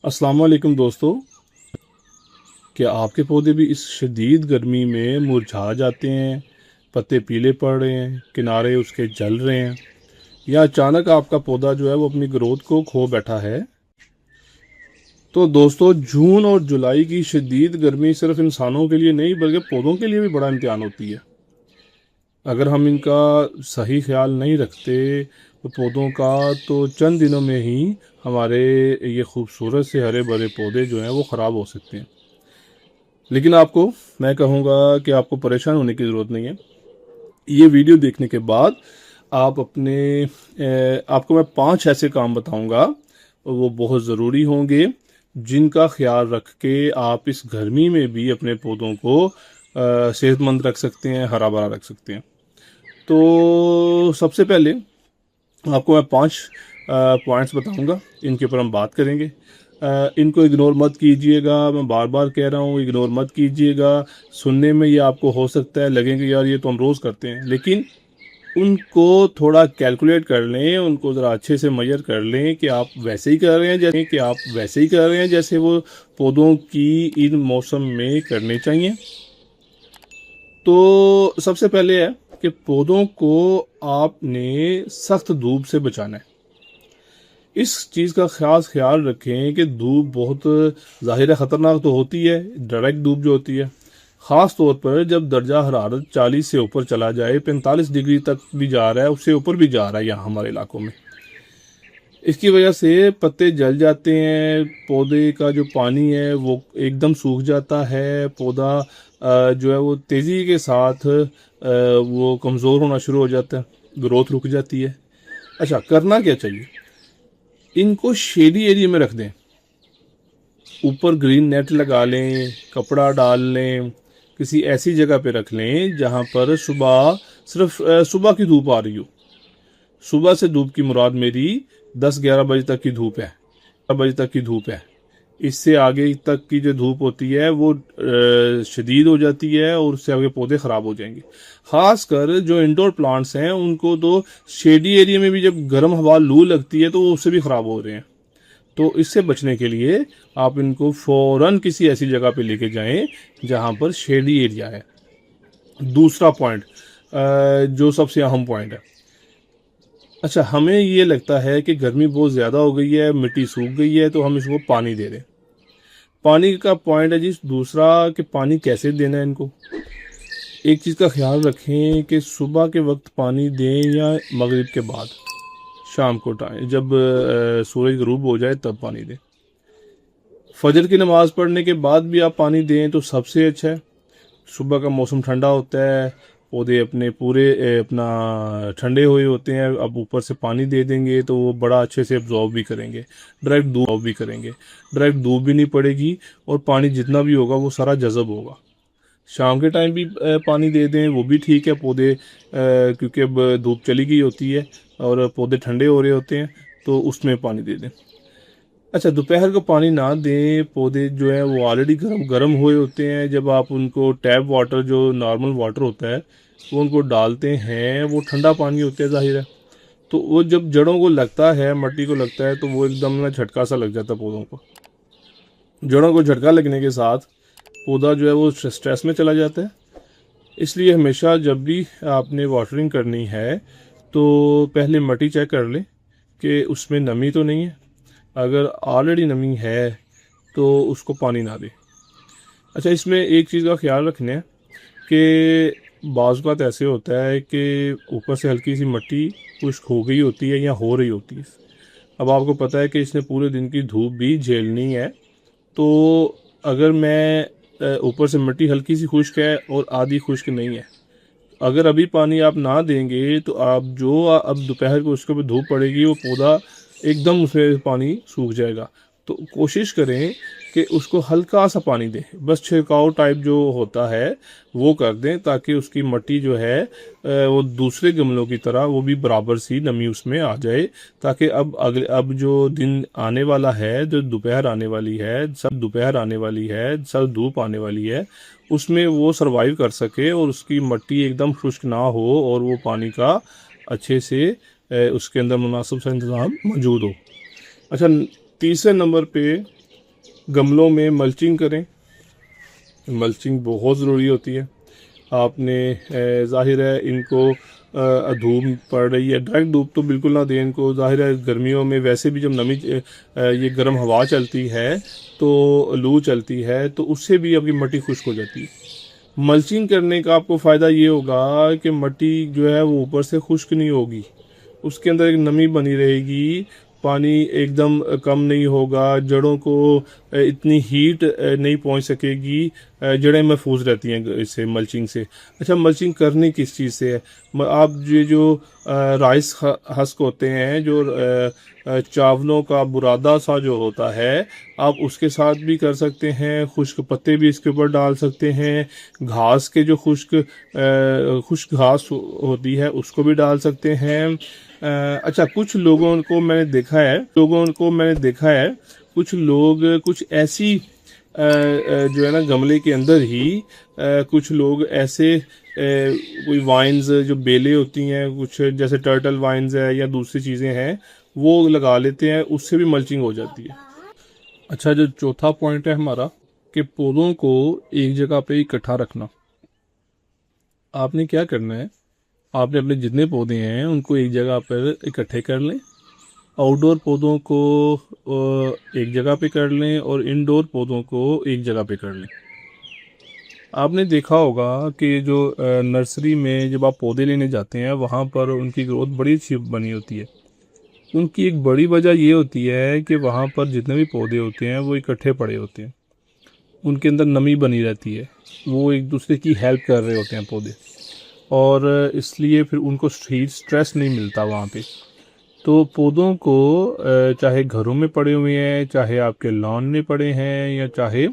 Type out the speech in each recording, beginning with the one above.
अस्सलाम वालेकुम दोस्तों। क्या आपके पौधे भी इस शदीद गर्मी में मुरझा जाते हैं, पत्ते पीले पड़ रहे हैं, किनारे उसके जल रहे हैं, या अचानक आपका पौधा जो है वो अपनी ग्रोथ को खो बैठा है? तो दोस्तों, जून और जुलाई की शदीद गर्मी सिर्फ इंसानों के लिए नहीं बल्कि पौधों के लिए भी बड़ा इम्तिहान होती है। अगर हम इनका सही ख्याल नहीं रखते तो पौधों का, तो चंद दिनों में ही हमारे ये खूबसूरत से हरे भरे पौधे जो हैं वो ख़राब हो सकते हैं। लेकिन आपको मैं कहूँगा कि आपको परेशान होने की ज़रूरत नहीं है। ये वीडियो देखने के बाद आप आपको मैं 5 ऐसे काम बताऊँगा, वो बहुत ज़रूरी होंगे, जिनका ख्याल रख के आप इस गर्मी में भी अपने पौधों को सेहतमंद रख सकते हैं, हरा भरा रख सकते हैं। तो सबसे पहले आपको मैं 5 पॉइंट्स बताऊंगा, इनके ऊपर हम बात करेंगे। इनको इग्नोर मत कीजिएगा, मैं बार बार कह रहा हूँ, इग्नोर मत कीजिएगा। सुनने में ये आपको हो सकता है लगेंगे यार ये तो हम रोज़ करते हैं, लेकिन उनको थोड़ा कैलकुलेट कर लें, उनको ज़रा अच्छे से मेजर कर लें कि आप वैसे ही कर रहे हैं जैसे वो पौधों की इन मौसम में करने चाहिए। तो सबसे पहले है कि पौधों को आपने सख्त धूप से बचाना है। इस चीज़ का खास ख्याल रखें कि धूप बहुत ज़ाहिर है ख़तरनाक तो होती है, डायरेक्ट धूप जो होती है, ख़ास तौर पर जब दर्जा हरारत 40 से ऊपर चला जाए, 45 डिग्री तक भी जा रहा है, उससे ऊपर भी जा रहा है यहाँ हमारे इलाकों में। इसकी वजह से पत्ते जल जाते हैं, पौधे का जो पानी है वो एकदम सूख जाता है, पौधा जो है वो तेज़ी के साथ वो कमज़ोर होना शुरू हो जाता है, ग्रोथ रुक जाती है। अच्छा, करना क्या चाहिए? इनको शेडी एरिया में रख दें, ऊपर ग्रीन नेट लगा लें, कपड़ा डाल लें, किसी ऐसी जगह पे रख लें जहाँ पर सिर्फ सुबह की धूप आ रही हो। सुबह से धूप की मुराद मेरी 10-11 बजे तक की धूप है, 11 बजे तक की धूप है। इससे आगे तक की जो धूप होती है वो शदीद हो जाती है और उससे आगे पौधे ख़राब हो जाएंगे। ख़ासकर जो इंडोर प्लांट्स हैं उनको तो शेडी एरिया में भी जब गर्म हवा लू लगती है तो वो उससे भी ख़राब हो रहे हैं। तो इससे बचने के लिए आप इनको फ़ौरन किसी ऐसी जगह पे लेके जाएं जहाँ पर शेडी एरिया है। दूसरा पॉइंट, जो सबसे अहम पॉइंट है। अच्छा, हमें ये लगता है कि गर्मी बहुत ज़्यादा हो गई है, मिट्टी सूख गई है, तो हम इसको पानी दे दें। पानी का पॉइंट है जी दूसरा, कि पानी कैसे देना है इनको। एक चीज़ का ख्याल रखें कि सुबह के वक्त पानी दें या मगरिब के बाद, शाम को टाइम जब सूरज गरूब हो जाए तब पानी दें। फजर की नमाज़ पढ़ने के बाद भी आप पानी दें तो सबसे अच्छा है। सुबह का मौसम ठंडा होता है, पौधे अपने पूरे अपना ठंडे हुए होते हैं, अब ऊपर से पानी दे देंगे तो वो बड़ा अच्छे से एब्जॉर्ब भी करेंगे, डायरेक्ट धूप भी नहीं पड़ेगी और पानी जितना भी होगा वो सारा जज़ब होगा। शाम के टाइम भी पानी दे दें, वो भी ठीक है। पौधे क्योंकि अब धूप चली गई होती है और पौधे ठंडे हो रहे होते हैं, तो उसमें पानी दे दें। अच्छा, दोपहर को पानी ना दें, पौधे जो हैं वो ऑलरेडी गर्म गर्म हुए होते हैं। जब आप उनको टैप वाटर, जो नॉर्मल वाटर होता है, वो उनको डालते हैं, वो ठंडा पानी होता है ज़ाहिर है, तो वो जब जड़ों को लगता है, मिट्टी को लगता है, तो वो एकदम ना झटका सा लग जाता है पौधों को। जड़ों को झटका लगने के साथ पौधा जो है वो स्ट्रेस में चला जाता है। इसलिए हमेशा जब भी आपने वाटरिंग करनी है तो पहले मिट्टी चेक कर लें कि उसमें नमी तो नहीं है। अगर ऑलरेडी नमी है तो उसको पानी ना दें। अच्छा, इसमें एक चीज़ का ख्याल रखना है कि बाज़ बात ऐसे होता है कि ऊपर से हल्की सी मिट्टी खुश्क हो गई होती है या हो रही होती है। अब आपको पता है कि इसने पूरे दिन की धूप भी झेलनी है, तो अगर मैं ऊपर से मिट्टी हल्की सी खुश्क है और आधी खुश्क नहीं है, अगर अभी पानी आप ना देंगे तो आप जो अब दोपहर को उसके ऊपर धूप पड़ेगी, वो पौधा एकदम उसमें पानी सूख जाएगा। तो कोशिश करें कि उसको हल्का सा पानी दें, बस छिड़काव टाइप जो होता है वो कर दें, ताकि उसकी मिट्टी जो है वो दूसरे गमलों की तरह वो भी बराबर सी नमी उसमें आ जाए, ताकि अब जो दिन आने वाला है, जो दोपहर आने वाली है, सब धूप आने वाली है, उसमें वो सरवाइव कर सके और उसकी मिट्टी एकदम खुश्क ना हो और वो पानी का अच्छे से उसके अंदर मुनासिब सा इंतज़ाम मौजूद हो। अच्छा, तीसरे नंबर पे गमलों में मल्चिंग करें। मल्चिंग बहुत ज़रूरी होती है। आपने ज़ाहिर है इनको धूप पड़ रही है, डायरेक्ट धूप तो बिल्कुल ना दें इनको। ज़ाहिर है गर्मियों में वैसे भी जब नमी ये गर्म हवा चलती है तो लू चलती है तो उससे भी आपकी मिट्टी खुश्क हो जाती है। मल्चिंग करने का आपको फ़ायदा ये होगा कि मिट्टी जो है वो ऊपर से खुश्क नहीं होगी, उसके अंदर एक नमी बनी रहेगी, पानी एकदम कम नहीं होगा, जड़ों को इतनी हीट नहीं पहुंच सकेगी, जड़ें महफूज रहती हैं इससे, मल्चिंग से। अच्छा, मल्चिंग करनी किस चीज़ से है? आप ये जो राइस हस्क होते हैं, जो चावलों का बुरादा सा जो होता है, आप उसके साथ भी कर सकते हैं। खुश्क पत्ते भी इसके ऊपर डाल सकते हैं। घास के जो खुश्क घास होती है उसको भी डाल सकते हैं। अच्छा, कुछ लोगों को मैंने देखा है कुछ लोग कुछ ऐसी जो है ना गमले के अंदर ही कुछ लोग ऐसे कोई वाइन्स जो बेलें होती हैं, कुछ जैसे टर्टल वाइन्स है या दूसरी चीज़ें हैं, वो लगा लेते हैं, उससे भी मल्चिंग हो जाती है। अच्छा, जो चौथा पॉइंट है हमारा कि पौधों को एक जगह पे इकट्ठा रखना। आपने क्या करना है, आपने अपने जितने पौधे हैं उनको एक जगह पर इकट्ठे कर लें। आउटडोर पौधों को एक जगह पे कर लें और इंडोर पौधों को एक जगह पे कर लें। आपने देखा होगा कि जो नर्सरी में जब आप पौधे लेने जाते हैं वहाँ पर उनकी ग्रोथ बड़ी अच्छी बनी होती है। उनकी एक बड़ी वजह ये होती है कि वहाँ पर जितने भी पौधे होते हैं वो इकट्ठे पड़े होते हैं, उनके अंदर नमी बनी रहती है, वो एक दूसरे की हेल्प कर रहे होते हैं पौधे, और इसलिए फिर उनको स्ट्रेस नहीं मिलता वहाँ पे। तो पौधों को चाहे घरों में पड़े हुए हैं, चाहे आपके लॉन में पड़े हैं, या चाहे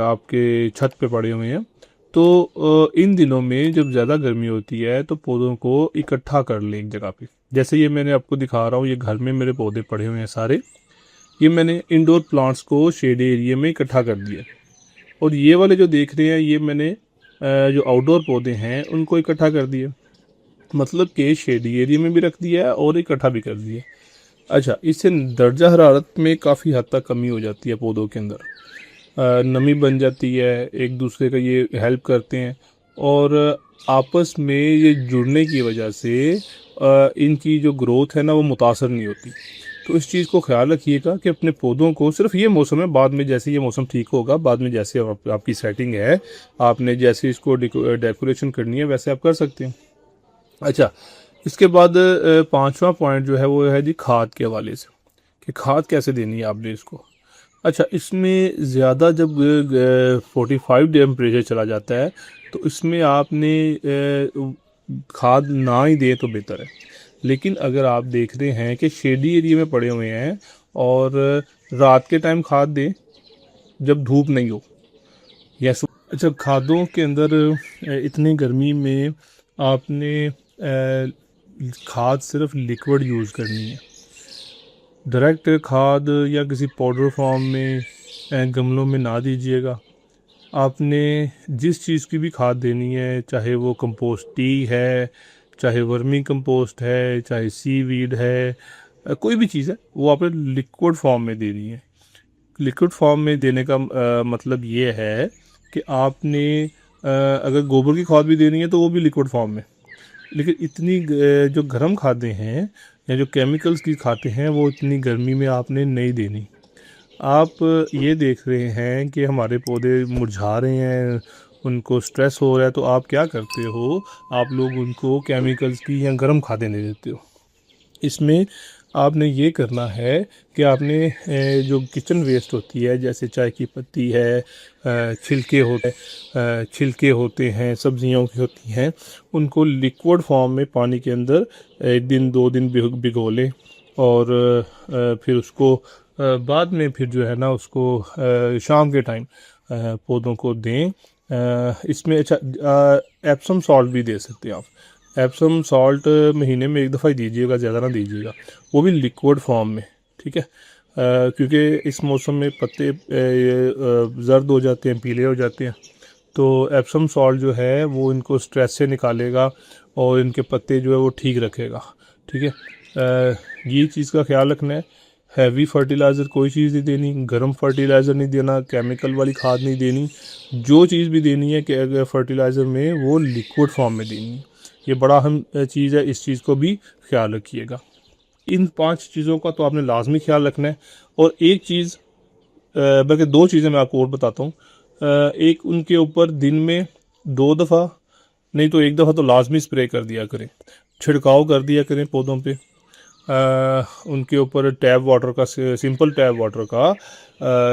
आपके छत पे पड़े हुए हैं, तो इन दिनों में जब ज़्यादा गर्मी होती है तो पौधों को इकट्ठा कर लें एक जगह पे। जैसे ये मैंने आपको दिखा रहा हूँ, ये घर में मेरे पौधे पड़े हुए हैं सारे, ये मैंने इंडोर प्लांट्स को शेड एरिया में इकट्ठा कर दिया। और ये वाले जो देख रहे हैं, ये मैंने जो आउटडोर पौधे हैं उनको इकट्ठा कर दिया, मतलब कि शेडी एरिया में भी रख दिया है और इकट्ठा भी कर दिया। अच्छा, इससे दर्जा हरारत में काफ़ी हद तक कमी हो जाती है पौधों के अंदर, नमी बन जाती है, एक दूसरे का ये हेल्प करते हैं, और आपस में ये जुड़ने की वजह से इनकी जो ग्रोथ है ना वो मुतासर नहीं होती। तो इस चीज़ को ख्याल रखिएगा कि अपने पौधों को सिर्फ ये मौसम है, बाद में जैसे ये मौसम ठीक होगा, बाद में जैसे आपकी सेटिंग है, आपने जैसे इसको डेकोरेशन करनी है वैसे आप कर सकते हैं। अच्छा, इसके बाद पांचवा पॉइंट जो है वो है जी खाद के हवाले से, कि खाद कैसे देनी है आपने इसको। अच्छा, इसमें ज़्यादा जब 45 टेम्परेचर चला जाता है तो इसमें आपने खाद ना ही दें तो बेहतर है। लेकिन अगर आप देख रहे हैं कि शेडी एरिया में पड़े हुए हैं, और रात के टाइम खाद दें जब धूप नहीं हो, या अच्छा, खादों के अंदर इतनी गर्मी में आपने खाद सिर्फ लिक्विड यूज़ करनी है। डायरेक्ट खाद या किसी पाउडर फॉर्म में गमलों में ना दीजिएगा। आपने जिस चीज़ की भी खाद देनी है, चाहे वो कंपोस्ट टी है, चाहे वर्मी कंपोस्ट है, चाहे सीवीड है, कोई भी चीज़ है, वो आपने लिक्विड फॉर्म में देनी है। लिक्विड फॉर्म में देने का मतलब ये है कि आपने अगर गोबर की खाद भी देनी है तो वो भी लिक्विड फॉर्म में। लेकिन इतनी जो गर्म खादें हैं या जो केमिकल्स की खाते हैं वो इतनी गर्मी में आपने नहीं देनी। आप ये देख रहे हैं कि हमारे पौधे मुरझा रहे हैं, उनको स्ट्रेस हो रहा है, तो आप क्या करते हो, आप लोग उनको केमिकल्स की या गर्म खादें दे देते हो। इसमें आपने ये करना है कि आपने जो किचन वेस्ट होती है, जैसे चाय की पत्ती है, छिलके होते हैं, सब्जियों की होती हैं, उनको लिक्विड फॉर्म में पानी के अंदर 1 दिन 2 दिन भिगो लें, और फिर उसको बाद में फिर जो है ना उसको शाम के टाइम पौधों को दें। इसमें अच्छा, एप्सम सॉल्ट भी दे सकते हैं आप। एप्सम सॉल्ट महीने में 1 दफ़ा ही दीजिएगा, ज़्यादा ना दीजिएगा, वो भी लिक्विड फॉर्म में, ठीक है। क्योंकि इस मौसम में पत्ते ज़र्द हो जाते हैं, पीले हो जाते हैं, तो एप्सम सॉल्ट जो है वो इनको स्ट्रेस से निकालेगा और इनके पत्ते जो है वो ठीक रखेगा, ठीक है। ये चीज़ का ख्याल रखना है। हैवी फर्टिलाइज़र कोई चीज़ नहीं देनी, गर्म फर्टिलाइज़र नहीं देना, केमिकल वाली खाद नहीं देनी। जो चीज़ भी देनी है कि अगर फर्टिलाइज़र में वो लिक्विड फॉर्म में देनी है। ये बड़ा अहम चीज़ है, इस चीज़ को भी ख्याल रखिएगा। इन 5 चीज़ों का तो आपने लाजमी ख्याल रखना है। और एक चीज़ बल्कि 2 चीज़ें मैं आपको और बताता हूँ। एक उनके ऊपर दिन में 2 दफ़ा नहीं तो 1 दफ़ा तो लाजमी स्प्रे कर दिया करें, छिड़काव कर दिया करें पौधों पे। उनके ऊपर टैप वाटर का सिंपल टैप वाटर का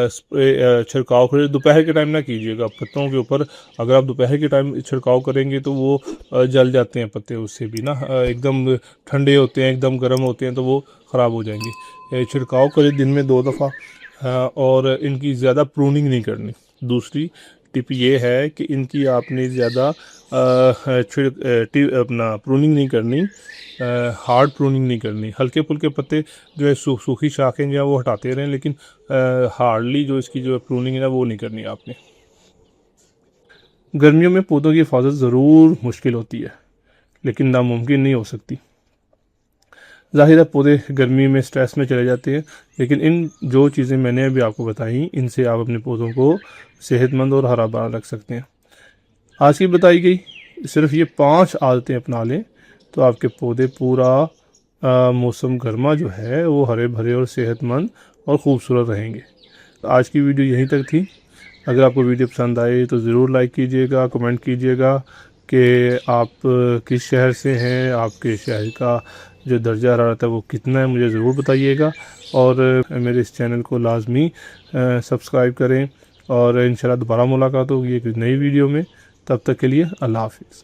स्प्रे छिड़काव करें। दोपहर के टाइम ना कीजिएगा पत्तों के ऊपर। अगर आप दोपहर के टाइम छिड़काव करेंगे तो वो जल जाते हैं पत्ते, उससे भी ना एकदम ठंडे होते हैं, एकदम गर्म होते हैं तो वो ख़राब हो जाएंगे। छिड़काव करें दिन में 2 दफ़ा। और इनकी ज़्यादा प्रूनिंग नहीं करनी। दूसरी टिप ये है कि इनकी आपने ज़्यादा अपना प्रूनिंग नहीं करनी, हार्ड प्रूनिंग नहीं करनी। हल्के फुल्के पत्ते जो है सूखी शाखें जो है वो हटाते रहें, लेकिन हार्डली जो इसकी जो प्रूनिंग है ना वो नहीं करनी आपने। गर्मियों में पौधों की हिफाजत ज़रूर मुश्किल होती है, लेकिन नामुमकिन नहीं हो सकती। ज़ाहिर है पौधे गर्मी में स्ट्रेस में चले जाते हैं, लेकिन इन जो चीज़ें मैंने अभी आपको बताई इनसे आप अपने पौधों को सेहतमंद और हरा भरा रख सकते हैं। आज की बताई गई सिर्फ ये 5 आदतें अपना लें तो आपके पौधे पूरा मौसम गर्मा जो है वो हरे भरे और सेहतमंद और ख़ूबसूरत रहेंगे। तो आज की वीडियो यहीं तक थी। अगर आपको वीडियो पसंद आए तो ज़रूर लाइक कीजिएगा, कमेंट कीजिएगा कि आप किस शहर से हैं, आपके शहर का जो दर्जा हरारत है वो कितना है, मुझे ज़रूर बताइएगा। और मेरे इस चैनल को लाजमी सब्सक्राइब करें और इंशाल्लाह दोबारा मुलाकात होगी एक नई वीडियो में। तब तक के लिए अल्लाह हाफ़िज़।